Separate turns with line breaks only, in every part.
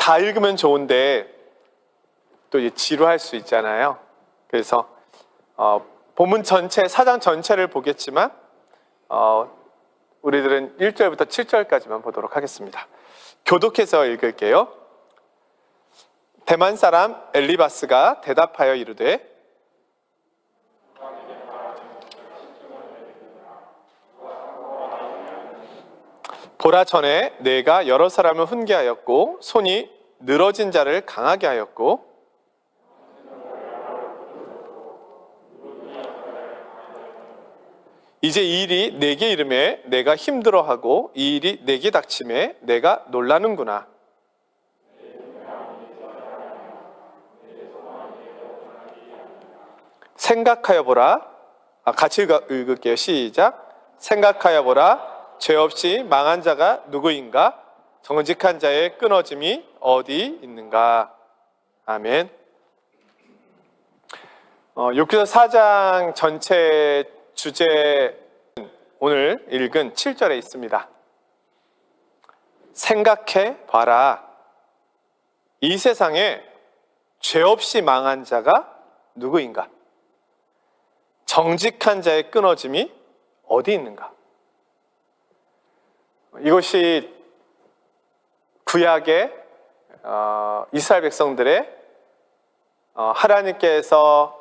다 읽으면 좋은데 또 이제 지루할 수 있잖아요. 그래서 본문 전체, 4장 전체를 보겠지만 우리들은 1절부터 7절까지만 보도록 하겠습니다. 교독해서 읽을게요. 대만 사람 엘리바스가 대답하여 이르되 보라, 전에 내가 여러 사람을 훈계하였고 손이 늘어진 자를 강하게 하였고 이제 이 일이 내게 이름에 내가 힘들어하고 이 일이 내게 닥침에 내가 놀라는구나. 생각하여 보라. 같이 읽을게요. 시작. 생각하여 보라. 죄 없이 망한 자가 누구인가? 정직한 자의 끊어짐이 어디 있는가? 아멘. 욥기서 4장 전체 주제 오늘 읽은 7절에 있습니다. 생각해 봐라. 이 세상에 죄 없이 망한 자가 누구인가? 정직한 자의 끊어짐이 어디 있는가? 이것이 구약의 이스라엘 백성들의 하나님께서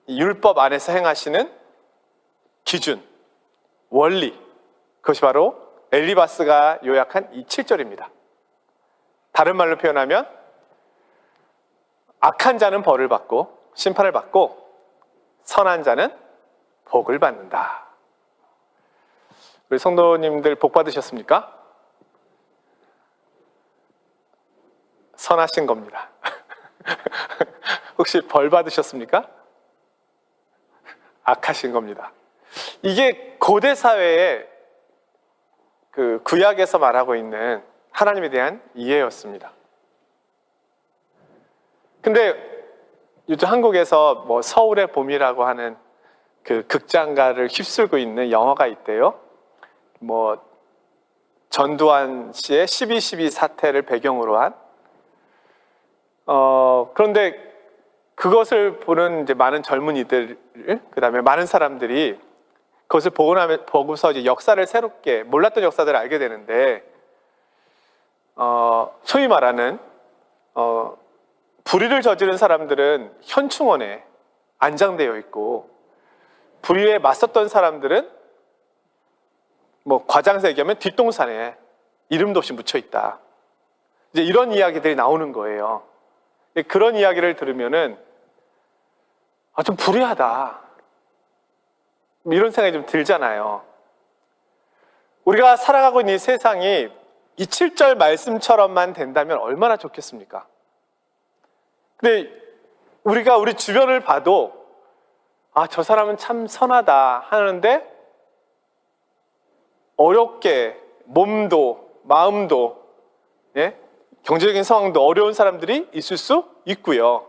율법 안에서 행하시는 기준, 원리, 그것이 바로 엘리바스가 요약한 이 7절입니다. 다른 말로 표현하면 악한 자는 벌을 받고 심판을 받고 선한 자는 복을 받는다. 우리 성도님들 복 받으셨습니까? 선하신 겁니다. 혹시 벌 받으셨습니까? 악하신 겁니다. 이게 고대 사회의 그 구약에서 말하고 있는 하나님에 대한 이해였습니다. 근데 요즘 한국에서 뭐 서울의 봄이라고 하는 그 극장가를 휩쓸고 있는 영화가 있대요. 뭐 전두환 씨의 12.12 사태를 배경으로 한 그런데 그것을 보는 이제 많은 젊은이들, 그다음에 많은 사람들이 그것을 보고서 이제 역사를 새롭게 몰랐던 역사들을 알게 되는데 소위 말하는 불의를 저지른 사람들은 현충원에 안장되어 있고 불의에 맞섰던 사람들은 뭐 과장해서 얘기하면 뒷동산에 이름도 없이 묻혀 있다. 이제 이런 이야기들이 나오는 거예요. 그런 이야기를 들으면은 좀 불의하다. 이런 생각이 좀 들잖아요. 우리가 살아가고 있는 이 세상이 이 7절 말씀처럼만 된다면 얼마나 좋겠습니까? 근데 우리가 우리 주변을 봐도 저 사람은 참 선하다 하는데 어렵게 몸도 마음도 경제적인 상황도 어려운 사람들이 있을 수 있고요.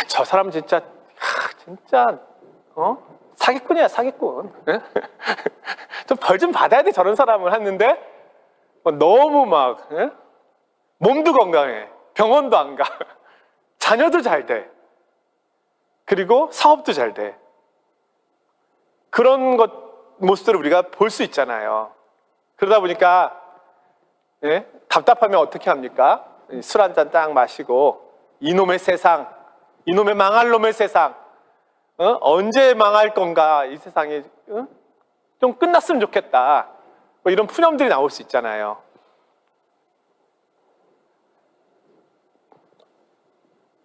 저 사람은 진짜 사기꾼이야, 사기꾼. 좀 벌 좀 받아야 돼, 저런 사람을 했는데 너무 막 몸도 건강해, 병원도 안 가, 자녀도 잘 돼, 그리고 사업도 잘 돼. 그런 모습들을 우리가 볼 수 있잖아요. 그러다 보니까 답답하면 어떻게 합니까? 술 한 잔 딱 마시고 이놈의 세상, 이놈의 망할 놈의 세상, 언제 망할 건가, 이 세상이 좀 끝났으면 좋겠다, 뭐 이런 푸념들이 나올 수 있잖아요.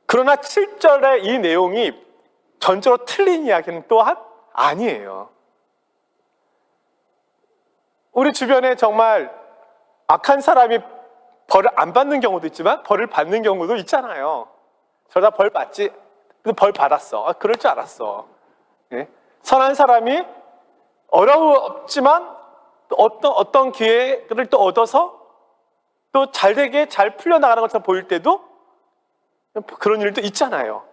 그러나 7절의 이 내용이 전적으로 틀린 이야기는 또한 아니에요. 우리 주변에 정말 악한 사람이 벌을 안 받는 경우도 있지만 벌을 받는 경우도 있잖아요. 저러다 벌 받지, 벌 받았어. 그럴 줄 알았어. 선한 사람이 어렵지만 어떤 기회를 또 얻어서 또 잘되게 잘 풀려나가는 것처럼 보일 때도 그런 일도 있잖아요.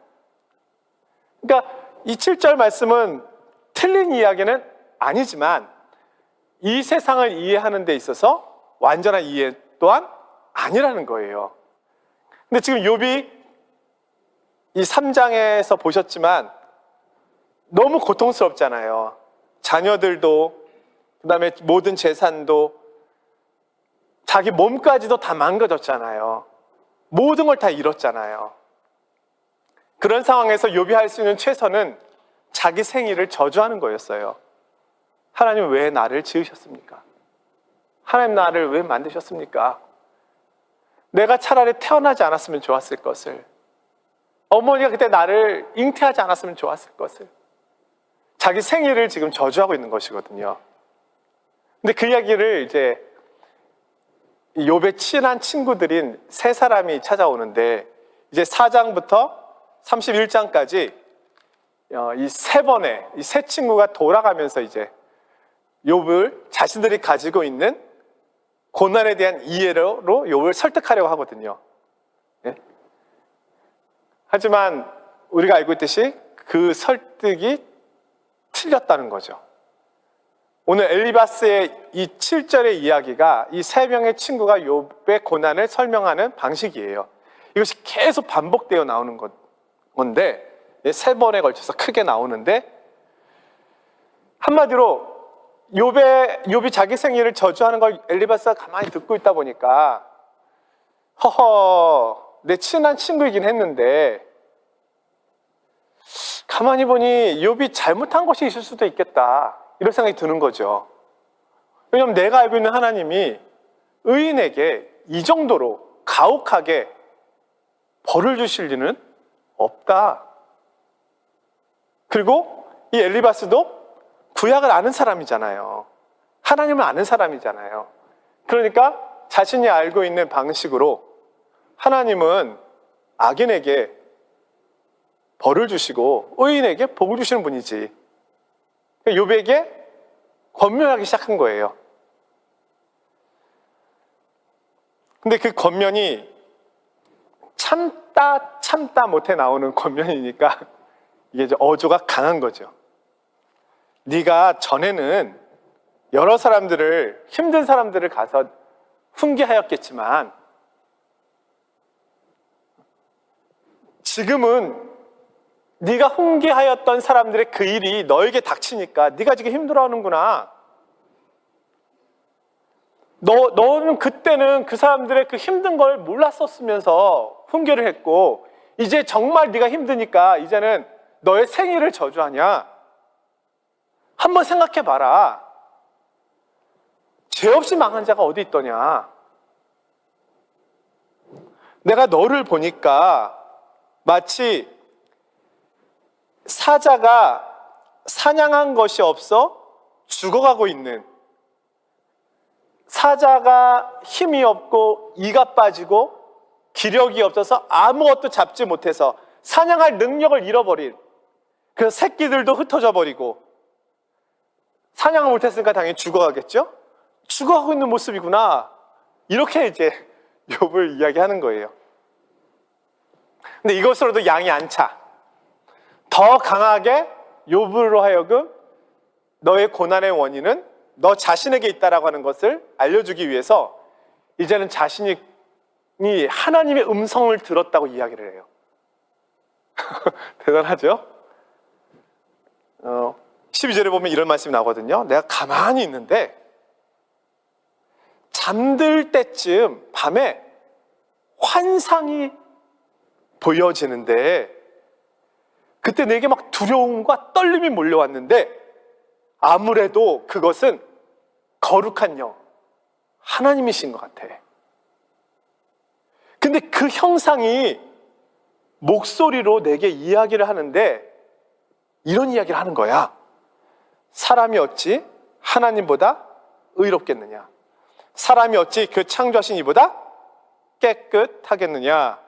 그러니까 이 7절 말씀은 틀린 이야기는 아니지만 이 세상을 이해하는 데 있어서 완전한 이해 또한 아니라는 거예요. 근데 지금 욥이 이 3장에서 보셨지만 너무 고통스럽잖아요. 자녀들도, 그다음에 모든 재산도, 자기 몸까지도 다 망가졌잖아요. 모든 걸 다 잃었잖아요. 그런 상황에서 욥이 할 수 있는 최선은 자기 생일을 저주하는 거였어요. 하나님 왜 나를 지으셨습니까? 하나님 나를 왜 만드셨습니까? 내가 차라리 태어나지 않았으면 좋았을 것을, 어머니가 그때 나를 잉태하지 않았으면 좋았을 것을, 자기 생일을 지금 저주하고 있는 것이거든요. 근데 그 이야기를 이제 욥의 친한 친구들인 세 사람이 찾아오는데, 이제 4장부터 31장까지 이 세 번의 이 세 친구가 돌아가면서 이제 욥을 자신들이 가지고 있는 고난에 대한 이해로 욥을 설득하려고 하거든요. 네? 하지만 우리가 알고 있듯이 그 설득이 틀렸다는 거죠. 오늘 엘리바스의 이 7절의 이야기가 이 세 명의 친구가 욥의 고난을 설명하는 방식이에요. 이것이 계속 반복되어 나오는 건데, 세 번에 걸쳐서 크게 나오는데, 한마디로 욥이 자기 생일을 저주하는 걸 엘리바스가 가만히 듣고 있다 보니까, 허허, 내 친한 친구이긴 했는데 가만히 보니 욥이 잘못한 것이 있을 수도 있겠다, 이런 생각이 드는 거죠. 왜냐하면 내가 알고 있는 하나님이 의인에게 이 정도로 가혹하게 벌을 주실 리는 없다. 그리고 이 엘리바스도 구약을 아는 사람이잖아요. 하나님을 아는 사람이잖아요. 그러니까 자신이 알고 있는 방식으로 하나님은 악인에게 벌을 주시고 의인에게 복을 주시는 분이지, 욥에게 권면하기 시작한 거예요. 근데 그 권면이 참다 못해 나오는 권면이니까 이게 이제 어조가 강한 거죠. 네가 전에는 여러 사람들을, 힘든 사람들을 가서 훈계하였겠지만 지금은 네가 훈계하였던 사람들의 그 일이 너에게 닥치니까 네가 지금 힘들어하는구나. 너는 그때는 그 사람들의 그 힘든 걸 몰랐었으면서 훈계를 했고, 이제 정말 네가 힘드니까 이제는 너의 생일을 저주하냐? 한번 생각해 봐라. 죄 없이 망한 자가 어디 있더냐? 내가 너를 보니까 마치 사자가 사냥한 것이 없어 죽어가고 있는, 사자가 힘이 없고 이가 빠지고 기력이 없어서 아무것도 잡지 못해서 사냥할 능력을 잃어버린, 그 새끼들도 흩어져 버리고 사냥을 못했으니까 당연히 죽어가겠죠? 죽어가고 있는 모습이구나, 이렇게 이제 욥을 이야기하는 거예요. 근데 이것으로도 양이 안 차. 더 강하게 욥으로 하여금 너의 고난의 원인은 너 자신에게 있다라고 하는 것을 알려주기 위해서 이제는 자신이 하나님의 음성을 들었다고 이야기를 해요. 대단하죠? 12절에 보면 이런 말씀이 나오거든요. 내가 가만히 있는데 잠들 때쯤 밤에 환상이 보여지는데, 그때 내게 막 두려움과 떨림이 몰려왔는데 아무래도 그것은 거룩한 영, 하나님이신 것 같아. 근데 그 형상이 목소리로 내게 이야기를 하는데 이런 이야기를 하는 거야. 사람이 어찌 하나님보다 의롭겠느냐? 사람이 어찌 그 창조하신 이보다 깨끗하겠느냐?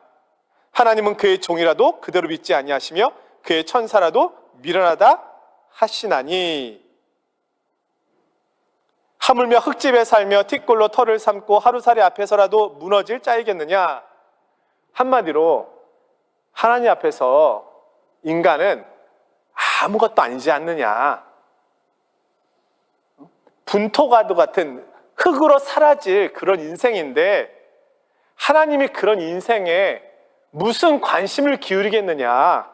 하나님은 그의 종이라도 그대로 믿지 아니하시며 그의 천사라도 미련하다 하시나니, 하물며 흙집에 살며 티끌로 털을 삼고 하루살이 앞에서라도 무너질 자이겠느냐? 한마디로 하나님 앞에서 인간은 아무것도 아니지 않느냐, 분토가도 같은 흙으로 사라질 그런 인생인데 하나님이 그런 인생에 무슨 관심을 기울이겠느냐.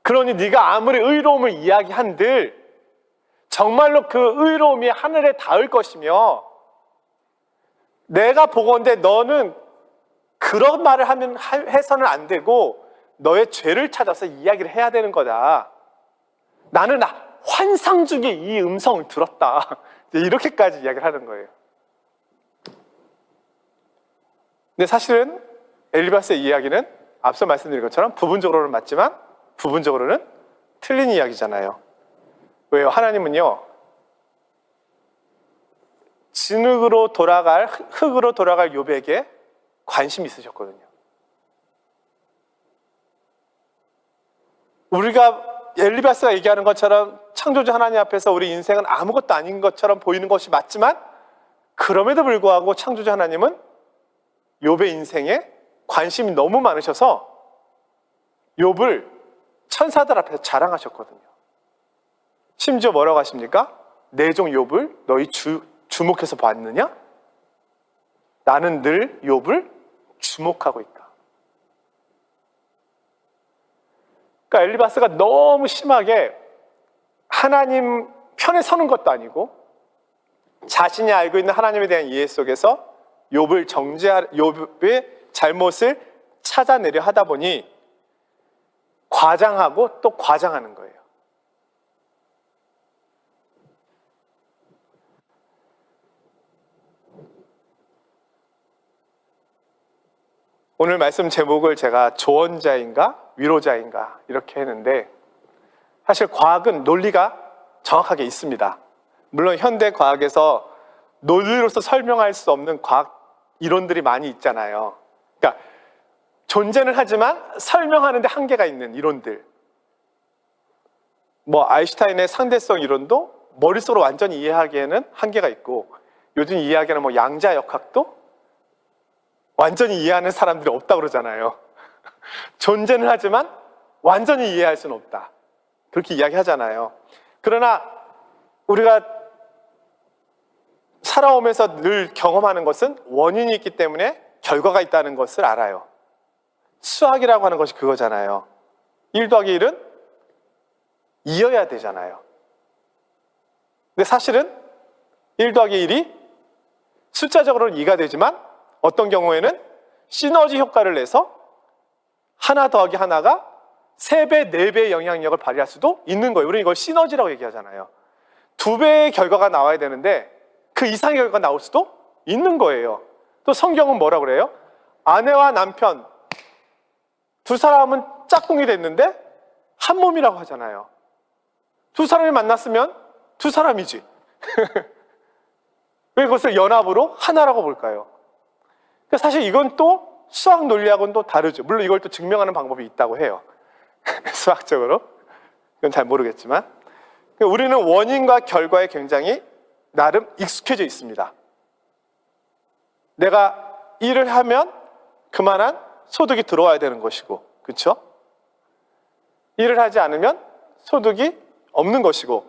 그러니 네가 아무리 의로움을 이야기한들 정말로 그 의로움이 하늘에 닿을 것이며, 내가 보건대 너는 그런 말을 해서는 안 되고 너의 죄를 찾아서 이야기를 해야 되는 거다. 나는 환상 중에 이 음성을 들었다. 이렇게까지 이야기를 하는 거예요. 근데 사실은 엘리바스의 이야기는 앞서 말씀드린 것처럼 부분적으로는 맞지만 부분적으로는 틀린 이야기잖아요. 왜요? 하나님은요, 진흙으로 돌아갈, 흙으로 돌아갈 욥에게 관심이 있으셨거든요. 우리가 엘리바스가 얘기하는 것처럼 창조주 하나님 앞에서 우리 인생은 아무것도 아닌 것처럼 보이는 것이 맞지만, 그럼에도 불구하고 창조주 하나님은 욥의 인생에 관심이 너무 많으셔서 욥을 천사들 앞에서 자랑하셨거든요. 심지어 뭐라고 하십니까? 내 종 욥을 너희 주목해서 봤느냐? 나는 늘 욥을 주목하고 있다. 그러니까 엘리바스가 너무 심하게 하나님 편에 서는 것도 아니고 자신이 알고 있는 하나님에 대한 이해 속에서 욥의 잘못을 찾아내려 하다 보니 과장하고 또 과장하는 거예요. 오늘 말씀 제목을 제가 조언자인가 위로자인가 이렇게 했는데, 사실 과학은 논리가 정확하게 있습니다. 물론 현대 과학에서 논리로서 설명할 수 없는 과학 이론들이 많이 있잖아요. 그러니까 존재는 하지만 설명하는데 한계가 있는 이론들. 아인슈타인의 상대성 이론도 머릿속으로 완전히 이해하기에는 한계가 있고, 요즘 이야기하는 양자역학도 완전히 이해하는 사람들이 없다고 그러잖아요. 존재는 하지만 완전히 이해할 수는 없다. 그렇게 이야기하잖아요. 그러나 우리가 살아오면서 늘 경험하는 것은 원인이 있기 때문에 결과가 있다는 것을 알아요. 수학이라고 하는 것이 그거잖아요. 1 더하기 1은 이어야 되잖아요. 근데 사실은 1 더하기 1이 숫자적으로는 2가 되지만 어떤 경우에는 시너지 효과를 내서 하나 더하기 하나가 3배, 4배의 영향력을 발휘할 수도 있는 거예요. 우리는 이걸 시너지라고 얘기하잖아요. 2배의 결과가 나와야 되는데 그 이상의 결과가 나올 수도 있는 거예요. 또 성경은 뭐라고 그래요? 아내와 남편 두 사람은 짝꿍이 됐는데 한 몸이라고 하잖아요. 두 사람이 만났으면 두 사람이지. 왜 그것을 연합으로 하나라고 볼까요? 사실 이건 또 수학 논리하고는 또 다르죠. 물론 이걸 또 증명하는 방법이 있다고 해요. 수학적으로. 그건 잘 모르겠지만. 우리는 원인과 결과에 굉장히 나름 익숙해져 있습니다. 내가 일을 하면 그만한 소득이 들어와야 되는 것이고, 그렇죠? 일을 하지 않으면 소득이 없는 것이고,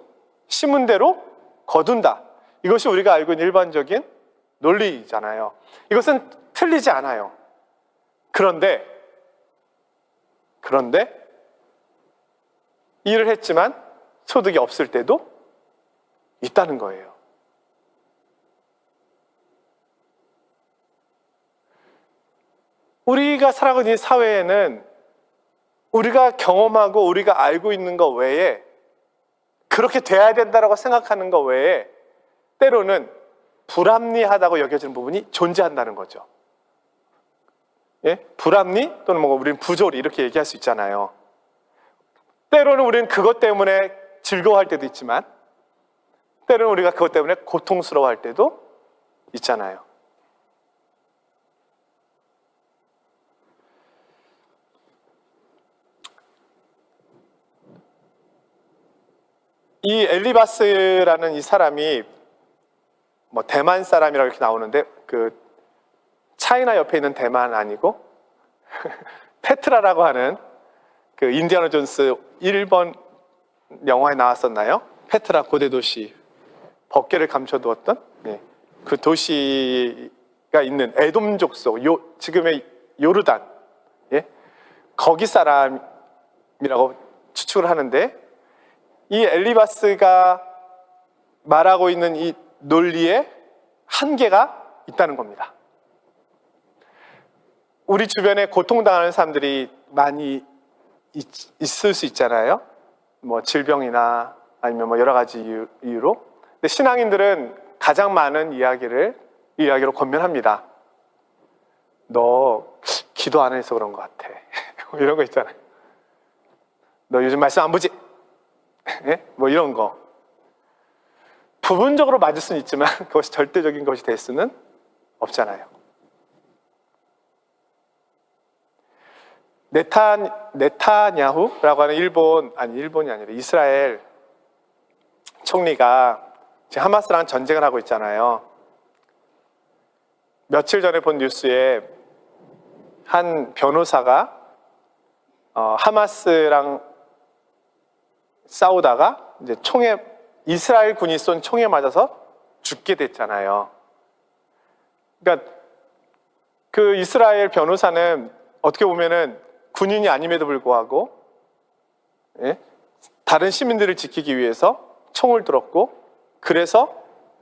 심은 대로 거둔다. 이것이 우리가 알고 있는 일반적인 논리잖아요. 이것은 틀리지 않아요. 그런데 일을 했지만 소득이 없을 때도 있다는 거예요. 우리가 살아가고 있는 사회에는 우리가 경험하고 우리가 알고 있는 것 외에, 그렇게 돼야 된다고 생각하는 것 외에 때로는 불합리하다고 여겨지는 부분이 존재한다는 거죠. 예? 불합리 또는 우리는 부조리 이렇게 얘기할 수 있잖아요. 때로는 우리는 그것 때문에 즐거워할 때도 있지만 때로는 우리가 그것 때문에 고통스러워할 때도 있잖아요. 이 엘리바스라는 이 사람이 대만 사람이라고 이렇게 나오는데 그 차이나 옆에 있는 대만 아니고 페트라라고 하는 그 인디아나 존스 1번 영화에 나왔었나요? 페트라 고대 도시, 법궤를 감춰두었던 그 도시가 있는 에돔 족속, 지금의 요르단, 예? 거기 사람이라고 추측을 하는데, 이 엘리바스가 말하고 있는 이 논리에 한계가 있다는 겁니다. 우리 주변에 고통당하는 사람들이 많이 있을 수 있잖아요. 뭐 질병이나 아니면 뭐 여러 가지 이유로. 근데 신앙인들은 가장 많은 이야기로 권면합니다. 너 기도 안 해서 그런 것 같아. 이런 거 있잖아요. 너 요즘 말씀 안 보지? 예? 뭐 이런 거. 부분적으로 맞을 수는 있지만 그것이 절대적인 것이 될 수는 없잖아요. 네타냐후라고 하는 일본이 아니라 이스라엘 총리가 지금 하마스랑 전쟁을 하고 있잖아요. 며칠 전에 본 뉴스에 한 변호사가 하마스랑 싸우다가 이제 이스라엘 군이 쏜 총에 맞아서 죽게 됐잖아요. 그러니까 그 이스라엘 변호사는 어떻게 보면은 군인이 아님에도 불구하고, 예? 다른 시민들을 지키기 위해서 총을 들었고, 그래서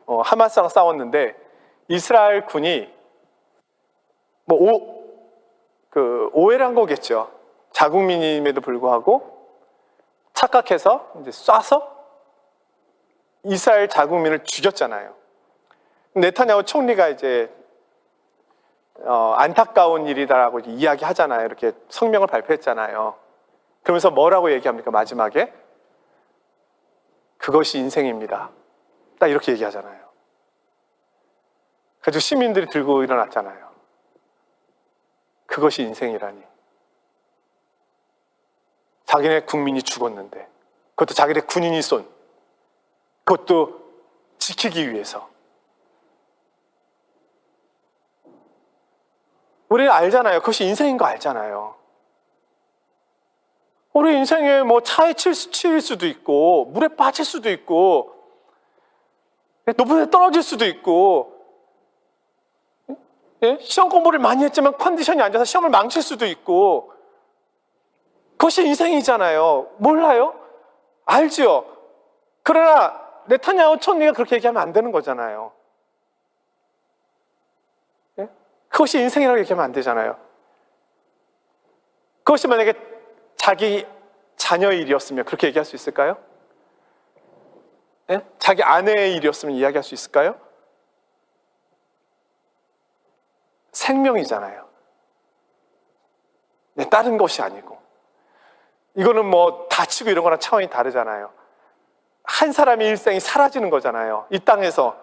하마스랑 싸웠는데 이스라엘 군이 뭐 오해를 한 거겠죠. 자국민임에도 불구하고 착각해서 이제 쏴서 이스라엘 자국민을 죽였잖아요. 네타냐후 총리가 이제 안타까운 일이다라고 이야기하잖아요. 이렇게 성명을 발표했잖아요. 그러면서 뭐라고 얘기합니까? 마지막에 그것이 인생입니다. 딱 이렇게 얘기하잖아요. 그래서 시민들이 들고 일어났잖아요. 그것이 인생이라니. 자기네 국민이 죽었는데, 그것도 자기네 군인이 쏜, 그것도 지키기 위해서. 우리는 알잖아요. 그것이 인생인 거 알잖아요. 우리 인생에 뭐 차에 치일 수도 있고, 물에 빠질 수도 있고, 높은 데 떨어질 수도 있고, 예? 시험 공부를 많이 했지만 컨디션이 안 좋아서 시험을 망칠 수도 있고, 그것이 인생이잖아요. 몰라요? 알죠? 그러나 네타냐후 총리가 그렇게 얘기하면 안 되는 거잖아요. 예? 그것이 인생이라고 얘기하면 안 되잖아요. 그것이 만약에 자기 자녀의 일이었으면 그렇게 얘기할 수 있을까요? 예? 자기 아내의 일이었으면 이야기할 수 있을까요? 생명이잖아요. 네, 다른 것이 아니고. 이거는 뭐 다치고 이런 거랑 차원이 다르잖아요. 한 사람의 일생이 사라지는 거잖아요. 이 땅에서.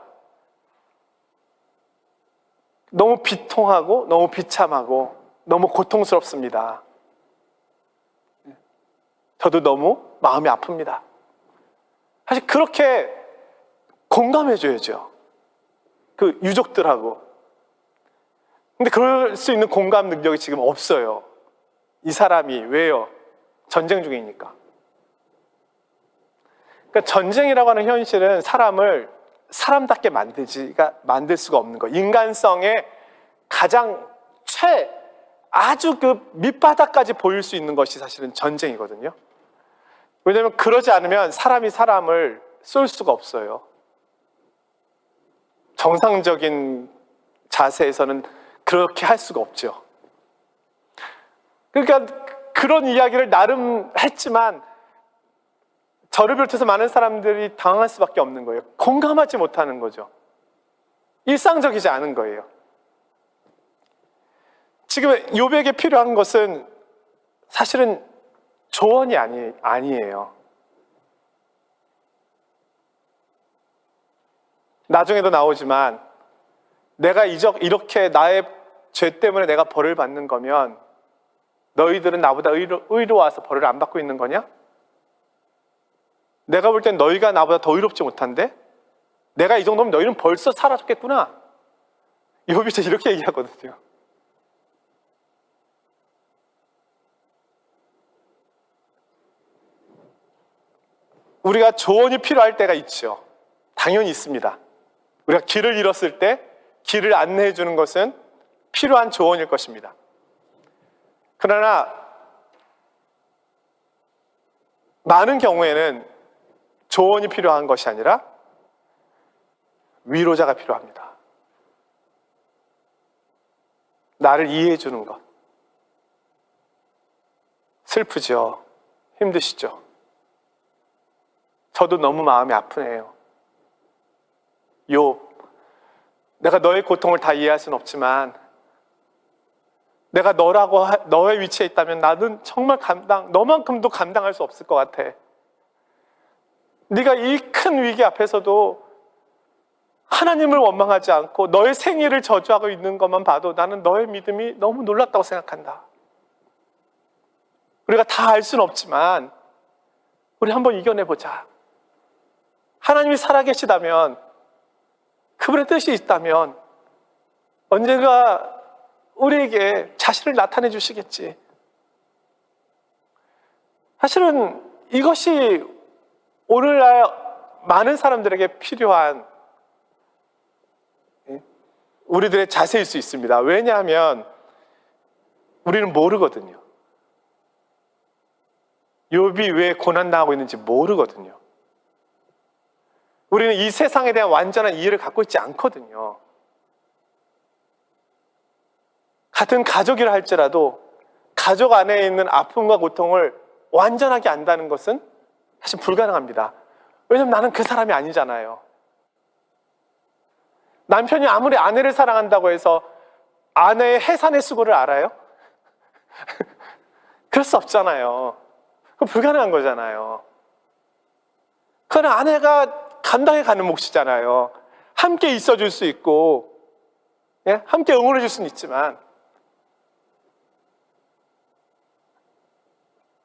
너무 비통하고 너무 비참하고 너무 고통스럽습니다. 저도 너무 마음이 아픕니다. 사실 그렇게 공감해줘야죠. 그 유족들하고. 근데 그럴 수 있는 공감 능력이 지금 없어요. 이 사람이. 왜요? 전쟁 중이니까. 그러니까 전쟁이라고 하는 현실은 사람을 사람답게 만들 수가 없는 거예요. 인간성의 가장 아주 그 밑바닥까지 보일 수 있는 것이 사실은 전쟁이거든요. 왜냐하면 그러지 않으면 사람이 사람을 쏠 수가 없어요. 정상적인 자세에서는 그렇게 할 수가 없죠. 그러니까 그런 이야기를 나름 했지만 저를 비롯해서 많은 사람들이 당황할 수밖에 없는 거예요. 공감하지 못하는 거죠. 일상적이지 않은 거예요. 지금 욥에게 필요한 것은 사실은 조언이 아니에요. 나중에도 나오지만 내가 이렇게 나의 죄 때문에 내가 벌을 받는 거면 너희들은 나보다 의로워서 벌을 안 받고 있는 거냐? 내가 볼 땐 너희가 나보다 더 의롭지 못한데? 내가 이 정도면 너희는 벌써 사라졌겠구나. 욥이 이렇게 얘기하거든요. 우리가 조언이 필요할 때가 있죠. 당연히 있습니다. 우리가 길을 잃었을 때 길을 안내해 주는 것은 필요한 조언일 것입니다. 그러나 많은 경우에는 조언이 필요한 것이 아니라 위로자가 필요합니다. 나를 이해해 주는 것. 슬프죠. 힘드시죠. 저도 너무 마음이 아프네요. 욥, 내가 너의 고통을 다 이해할 수는 없지만 내가 너의 위치에 있다면 나는 정말 너만큼도 감당할 수 없을 것 같아. 네가 이 큰 위기 앞에서도 하나님을 원망하지 않고 너의 생애를 저주하고 있는 것만 봐도 나는 너의 믿음이 너무 놀랍다고 생각한다. 우리가 다 알 수는 없지만 우리 한번 이겨내보자. 하나님이 살아계시다면, 그분의 뜻이 있다면 언젠가 우리에게 자신을 나타내 주시겠지. 사실은 이것이 오늘날 많은 사람들에게 필요한 우리들의 자세일 수 있습니다. 왜냐하면 우리는 모르거든요. 욥이 왜 고난당하고 있는지 모르거든요. 우리는 이 세상에 대한 완전한 이해를 갖고 있지 않거든요. 같은 가족이라 할지라도 가족 안에 있는 아픔과 고통을 완전하게 안다는 것은 사실 불가능합니다. 왜냐하면 나는 그 사람이 아니잖아요. 남편이 아무리 아내를 사랑한다고 해서 아내의 해산의 수고를 알아요? 그럴 수 없잖아요. 그건 불가능한 거잖아요. 그건 아내가 감당해 가는 몫이잖아요. 함께 있어줄 수 있고, 예? 함께 응원해 줄 수는 있지만,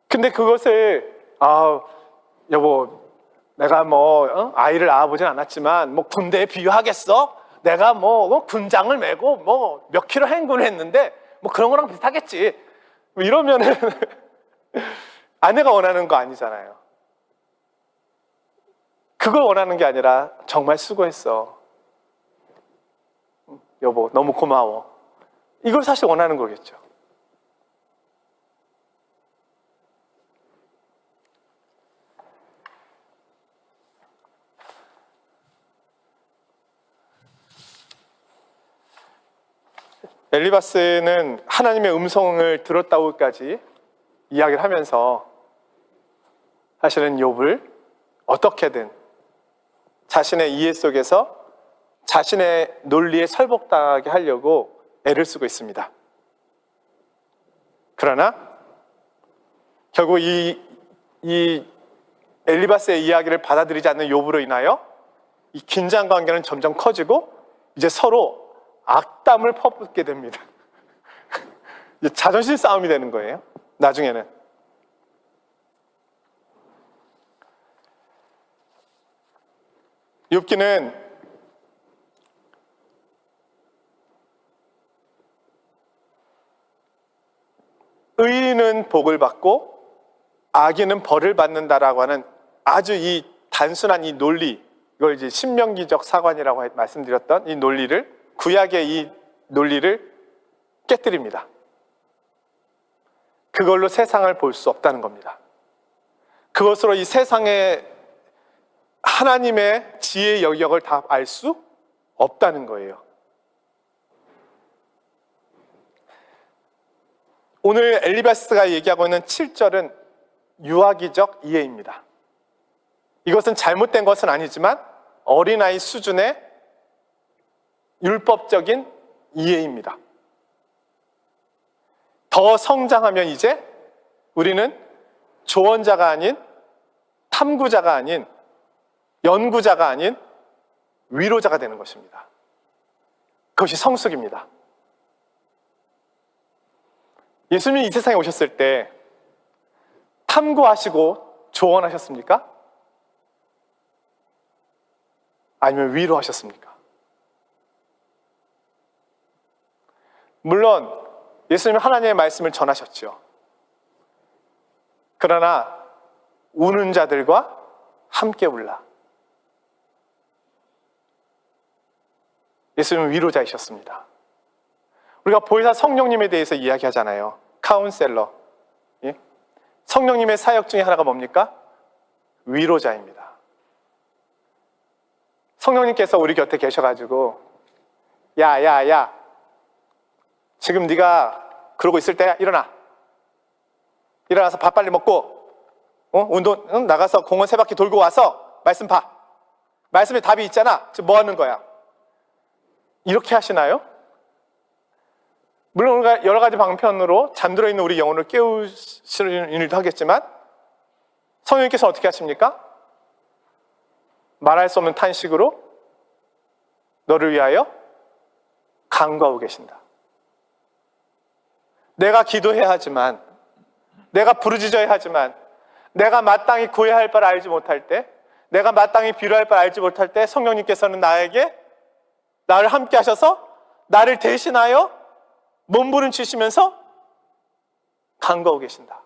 근데 그것을 여보, 내가 아이를 낳아보진 않았지만 군대에 비유하겠어? 내가 군장을 메고 몇 킬로 행군을 했는데 그런 거랑 비슷하겠지. 이러면은 아내가 원하는 거 아니잖아요. 그걸 원하는 게 아니라 정말 수고했어. 여보, 너무 고마워. 이걸 사실 원하는 거겠죠. 엘리바스는 하나님의 음성을 들었다고까지 이야기를 하면서 사실은 욥을 어떻게든 자신의 이해 속에서 자신의 논리에 설복당하게 하려고 애를 쓰고 있습니다. 그러나 결국 이 엘리바스의 이야기를 받아들이지 않는 욥으로 인하여 이 긴장 관계는 점점 커지고 이제 서로 악담을 퍼붓게 됩니다. 자존심 싸움이 되는 거예요. 나중에는. 욥기는 의인은 복을 받고 악인은 벌을 받는다라고 하는 아주 이 단순한 이 논리, 이걸 이제 신명기적 사관이라고 말씀드렸던 이 논리를, 구약의 이 논리를 깨뜨립니다. 그걸로 세상을 볼 수 없다는 겁니다. 그것으로 이 세상의 하나님의 지혜의 영역을 다 알 수 없다는 거예요. 오늘 엘리바스가 얘기하고 있는 7절은 유아기적 이해입니다. 이것은 잘못된 것은 아니지만 어린아이 수준의 율법적인 이해입니다. 더 성장하면 이제 우리는 조언자가 아닌, 탐구자가 아닌, 연구자가 아닌 위로자가 되는 것입니다. 그것이 성숙입니다. 예수님이 이 세상에 오셨을 때 탐구하시고 조언하셨습니까? 아니면 위로하셨습니까? 물론 예수님은 하나님의 말씀을 전하셨죠. 그러나 우는 자들과 함께 울라. 예수님은 위로자이셨습니다. 우리가 보혜사 성령님에 대해서 이야기하잖아요. 카운셀러. 예? 성령님의 사역 중에 하나가 뭡니까? 위로자입니다. 성령님께서 우리 곁에 계셔가지고 야 지금 네가 그러고 있을 때야. 일어나서 밥 빨리 먹고 운동 나가서 공원 세 바퀴 돌고 와서 말씀 봐. 말씀에 답이 있잖아. 지금 뭐 하는 거야? 이렇게 하시나요? 물론 우리가 여러 가지 방편으로 잠들어 있는 우리 영혼을 깨우시는 일도 하겠지만 성령님께서는 어떻게 하십니까? 말할 수 없는 탄식으로 너를 위하여 간구하고 계신다. 내가 기도해야 하지만, 내가 부르짖어야 하지만, 내가 마땅히 구해야 할 바를 알지 못할 때, 내가 마땅히 빌어야 할 바를 알지 못할 때 성령님께서는 나를 함께 하셔서 나를 대신하여 몸부림치시면서 간구하고 계신다.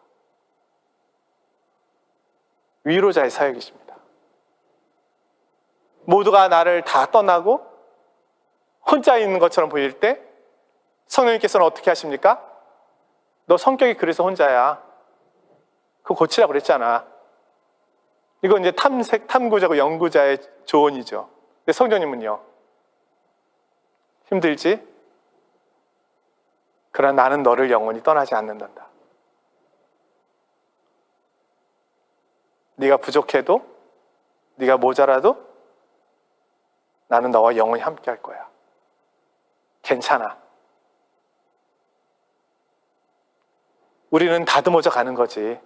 위로자의 사역이십니다. 모두가 나를 다 떠나고 혼자 있는 것처럼 보일 때 성령님께서는 어떻게 하십니까? 너 성격이 그래서 혼자야. 그거 고치라고 그랬잖아. 이건 이제 탐구자고 연구자의 조언이죠. 근데 성령님은요, 힘들지? 그러나 나는 너를 영원히 떠나지 않는단다. 네가 부족해도, 네가 모자라도 나는 너와 영원히 함께 할 거야. 괜찮아. 우리는 다듬어져 가는 거지.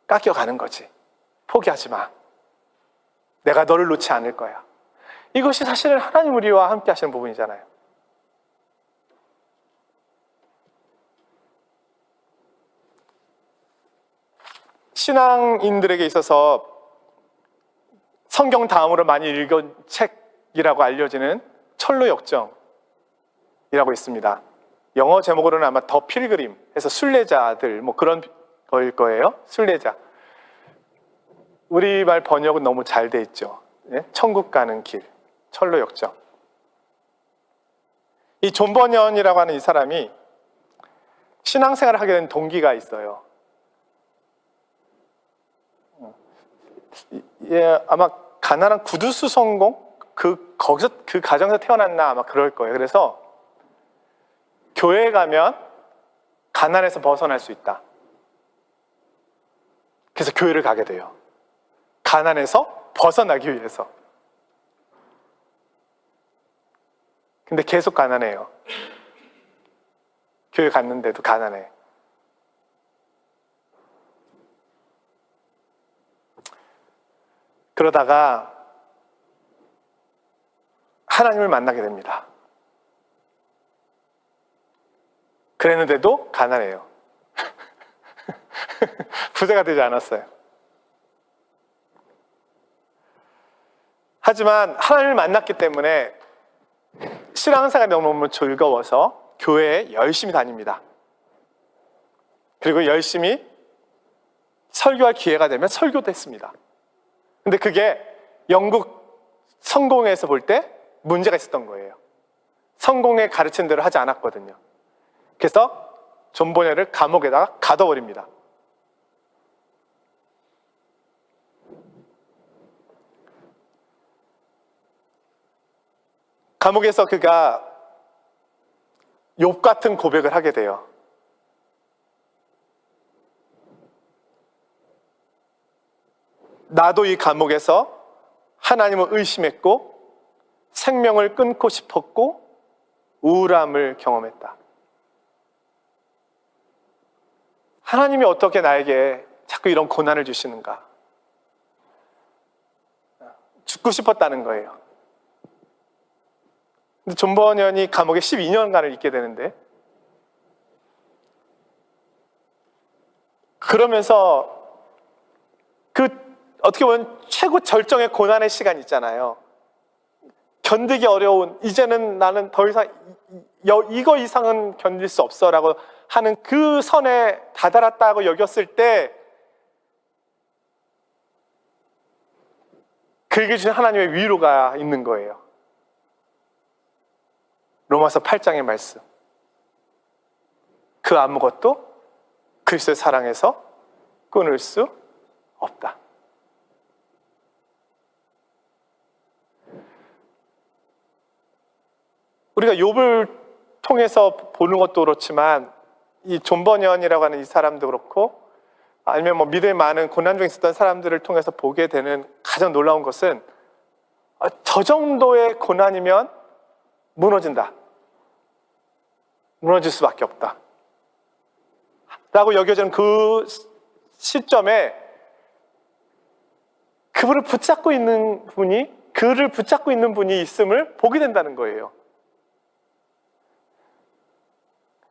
깎여 가는 거지. 포기하지 마. 내가 너를 놓지 않을 거야. 이것이 사실은 하나님 우리와 함께 하시는 부분이잖아요. 신앙인들에게 있어서 성경 다음으로 많이 읽은 책이라고 알려지는 철로역정이라고 있습니다. 영어 제목으로는 아마 더 필그림 해서 순례자들 뭐 그런 거일 거예요. 순례자. 우리말 번역은 너무 잘 돼 있죠. 예? 천국 가는 길, 철로역정. 이 존 버년이라고 하는 이 사람이 신앙생활을 하게 된 동기가 있어요. 예, 아마 가난한 구두수 성공 거기서 그 가정에서 태어났나 아마 그럴 거예요. 그래서 교회에 가면 가난에서 벗어날 수 있다. 그래서 교회를 가게 돼요. 가난에서 벗어나기 위해서. 근데 계속 가난해요. 교회 갔는데도 가난해. 그러다가 하나님을 만나게 됩니다. 그랬는데도 가난해요. 부자가 되지 않았어요. 하지만 하나님을 만났기 때문에 신앙생활이 너무 즐거워서 교회에 열심히 다닙니다. 그리고 열심히 설교할 기회가 되면 설교도 했습니다. 근데 그게 영국 성공회에서 볼 때 문제가 있었던 거예요. 성공회 가르친 대로 하지 않았거든요. 그래서 존 버년을 감옥에다가 가둬버립니다. 감옥에서 그가 욥 같은 고백을 하게 돼요. 나도 이 감옥에서 하나님을 의심했고 생명을 끊고 싶었고 우울함을 경험했다. 하나님이 어떻게 나에게 자꾸 이런 고난을 주시는가? 죽고 싶었다는 거예요. 근데 존 버년이 감옥에 12년간을 있게 되는데 그러면서 그 어떻게 보면 최고 절정의 고난의 시간 있잖아요. 견디기 어려운 이제는 나는 더 이상 이거 이상은 견딜 수 없어라고 하는 그 선에 다다랐다고 여겼을 때 그에게 주신 하나님의 위로가 있는 거예요. 로마서 8장의 말씀. 그 아무것도 그리스도의 사랑에서 끊을 수 없다. 우리가 욥을 통해서 보는 것도 그렇지만 이 존 버년이라고 하는 이 사람도 그렇고 아니면 뭐 믿음에 많은 고난 중에 있었던 사람들을 통해서 보게 되는 가장 놀라운 것은 저 정도의 고난이면 무너진다. 무너질 수밖에 없다. 라고 여겨지는 그 시점에 그를 붙잡고 있는 분이 있음을 보게 된다는 거예요.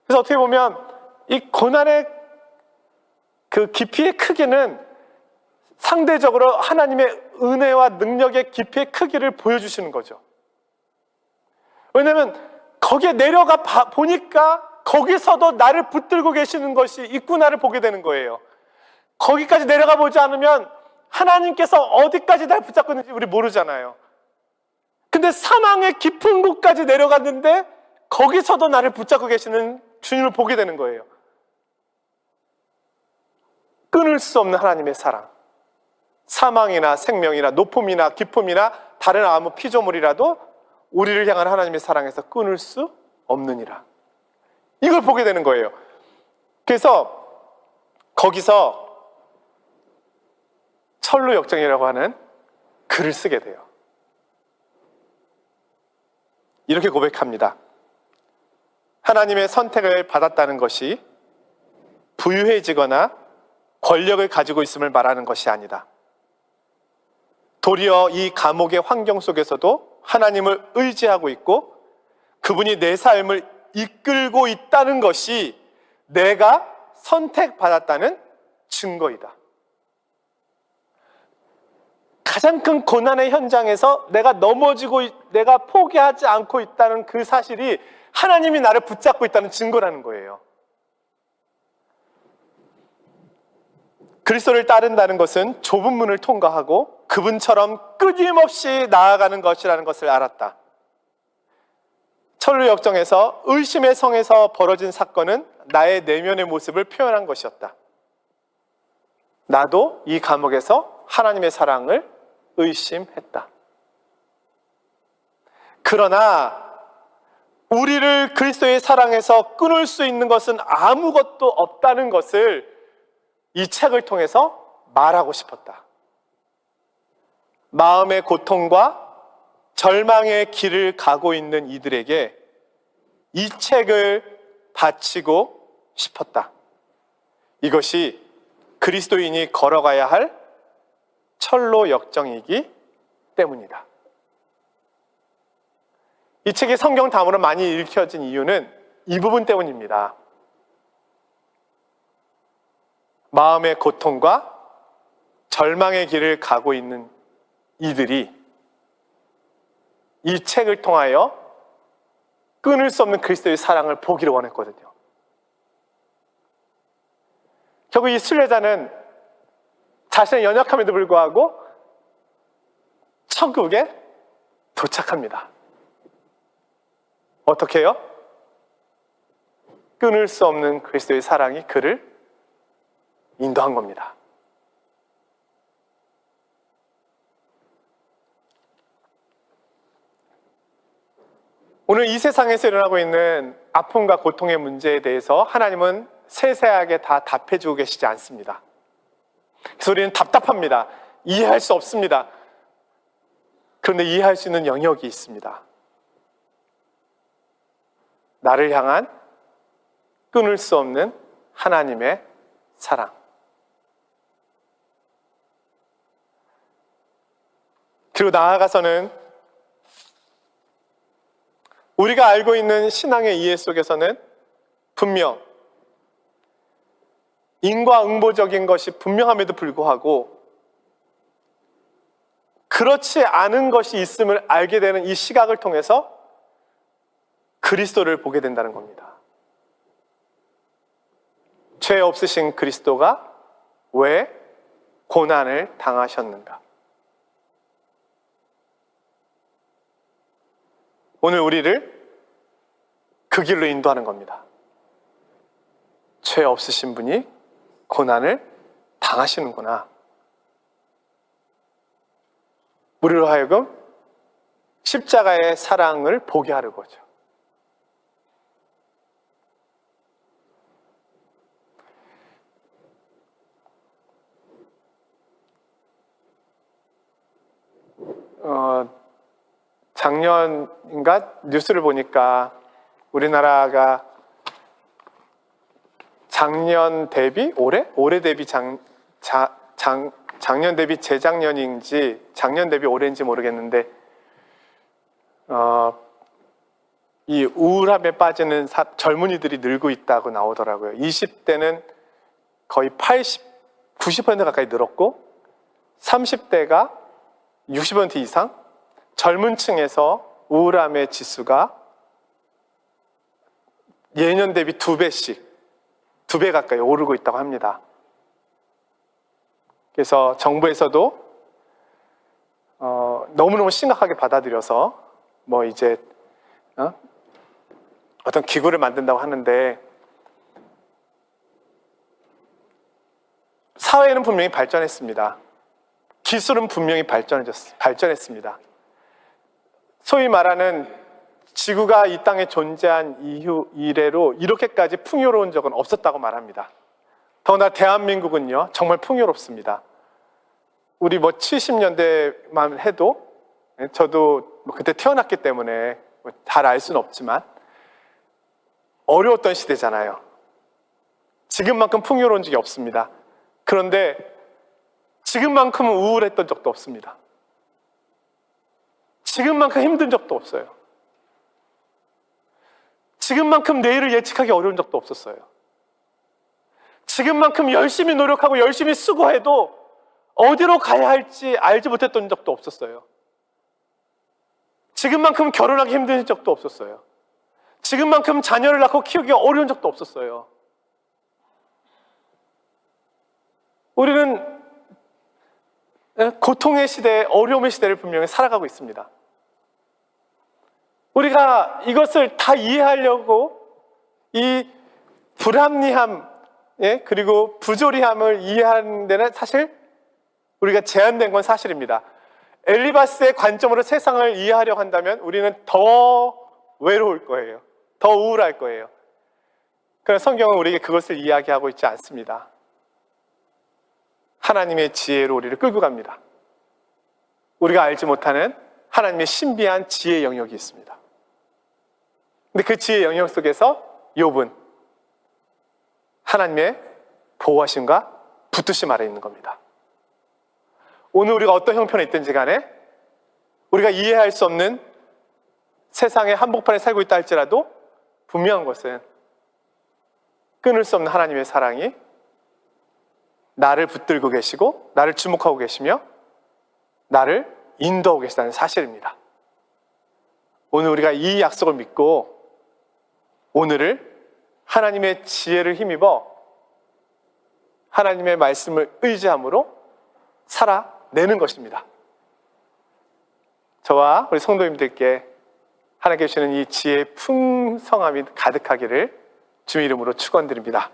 그래서 어떻게 보면 이 고난의 그 깊이의 크기는 상대적으로 하나님의 은혜와 능력의 깊이의 크기를 보여주시는 거죠. 왜냐하면 거기에 내려가 보니까 거기서도 나를 붙들고 계시는 것이 있구나를 보게 되는 거예요. 거기까지 내려가 보지 않으면 하나님께서 어디까지 날 붙잡고 있는지 우리 모르잖아요. 근데 사망의 깊은 곳까지 내려갔는데 거기서도 나를 붙잡고 계시는 주님을 보게 되는 거예요. 끊을 수 없는 하나님의 사랑. 사망이나 생명이나 높음이나 깊음이나 다른 아무 피조물이라도 우리를 향한 하나님의 사랑에서 끊을 수 없느니라. 이걸 보게 되는 거예요. 그래서 거기서 철로 역정이라고 하는 글을 쓰게 돼요. 이렇게 고백합니다. 하나님의 선택을 받았다는 것이 부유해지거나 권력을 가지고 있음을 말하는 것이 아니다. 도리어 이 감옥의 환경 속에서도 하나님을 의지하고 있고 그분이 내 삶을 이끌고 있다는 것이 내가 선택받았다는 증거이다. 가장 큰 고난의 현장에서 내가 내가 포기하지 않고 있다는 그 사실이 하나님이 나를 붙잡고 있다는 증거라는 거예요. 그리스도를 따른다는 것은 좁은 문을 통과하고 그분처럼 끊임없이 나아가는 것이라는 것을 알았다. 철로 역정에서 의심의 성에서 벌어진 사건은 나의 내면의 모습을 표현한 것이었다. 나도 이 감옥에서 하나님의 사랑을 의심했다. 그러나 우리를 그리스도의 사랑에서 끊을 수 있는 것은 아무것도 없다는 것을 이 책을 통해서 말하고 싶었다. 마음의 고통과 절망의 길을 가고 있는 이들에게 이 책을 바치고 싶었다. 이것이 그리스도인이 걸어가야 할 철로 역정이기 때문이다. 이 책이 성경 다음으로 많이 읽혀진 이유는 이 부분 때문입니다. 마음의 고통과 절망의 길을 가고 있는 이들이 이 책을 통하여 끊을 수 없는 그리스도의 사랑을 보기를 원했거든요. 결국 이 순례자는 자신의 연약함에도 불구하고 천국에 도착합니다. 어떻게 해요? 끊을 수 없는 그리스도의 사랑이 그를 인도한 겁니다. 오늘 이 세상에서 일어나고 있는 아픔과 고통의 문제에 대해서 하나님은 세세하게 다 답해주고 계시지 않습니다. 그래서 우리는 답답합니다. 이해할 수 없습니다. 그런데 이해할 수 있는 영역이 있습니다. 나를 향한 끊을 수 없는 하나님의 사랑. 그리고 나아가서는 우리가 알고 있는 신앙의 이해 속에서는 분명 인과응보적인 것이 분명함에도 불구하고 그렇지 않은 것이 있음을 알게 되는 이 시각을 통해서 그리스도를 보게 된다는 겁니다. 죄 없으신 그리스도가 왜 고난을 당하셨는가? 오늘 우리를 그 길로 인도하는 겁니다. 죄 없으신 분이 고난을 당하시는구나. 우리로 하여금 십자가의 사랑을 보게 하는 거죠. 작년인가 뉴스를 보니까 우리나라가 작년 대비 올해 대비 작년 대비 재작년인지 작년 대비 올해인지 모르겠는데 이 우울함에 빠지는 젊은이들이 늘고 있다고 나오더라고요. 20대는 거의 90% 가까이 늘었고 30대가 60% 이상 젊은 층에서 우울함의 지수가 예년 대비 2배 가까이 오르고 있다고 합니다. 그래서 정부에서도 너무너무 심각하게 받아들여서 뭐 이제 어떤 기구를 만든다고 하는데, 사회는 분명히 발전했습니다. 기술은 분명히 발전했습니다. 소위 말하는 지구가 이 땅에 존재한 이후 이래로 이렇게까지 풍요로운 적은 없었다고 말합니다. 더구나 대한민국은요, 정말 풍요롭습니다. 우리 70년대만 해도, 저도 그때 태어났기 때문에 잘 알 수는 없지만 어려웠던 시대잖아요. 지금만큼 풍요로운 적이 없습니다. 그런데 지금만큼은 우울했던 적도 없습니다. 지금만큼 힘든 적도 없어요. 지금만큼 내일을 예측하기 어려운 적도 없었어요. 지금만큼 열심히 노력하고 열심히 수고해도 어디로 가야 할지 알지 못했던 적도 없었어요. 지금만큼 결혼하기 힘든 적도 없었어요. 지금만큼 자녀를 낳고 키우기 어려운 적도 없었어요. 우리는 고통의 시대, 어려움의 시대를 분명히 살아가고 있습니다. 우리가 이것을 다 이해하려고 이 불합리함, 그리고 부조리함을 이해하는 데는 사실 우리가 제한된 건 사실입니다. 엘리바스의 관점으로 세상을 이해하려고 한다면 우리는 더 외로울 거예요. 더 우울할 거예요. 그러나 성경은 우리에게 그것을 이야기하고 있지 않습니다. 하나님의 지혜로 우리를 끌고 갑니다. 우리가 알지 못하는 하나님의 신비한 지혜의 영역이 있습니다. 근데 그 지혜의 영역 속에서 욥은 하나님의 보호하심과 붙드심 아래 있는 겁니다. 오늘 우리가 어떤 형편에 있든지 간에 우리가 이해할 수 없는 세상의 한복판에 살고 있다 할지라도 분명한 것은 끊을 수 없는 하나님의 사랑이 나를 붙들고 계시고 나를 주목하고 계시며 나를 인도하고 계시다는 사실입니다. 오늘 우리가 이 약속을 믿고 오늘을 하나님의 지혜를 힘입어 하나님의 말씀을 의지함으로 살아내는 것입니다. 저와 우리 성도님들께 하나님께 주시는 이 지혜의 풍성함이 가득하기를 주의 이름으로 축원드립니다.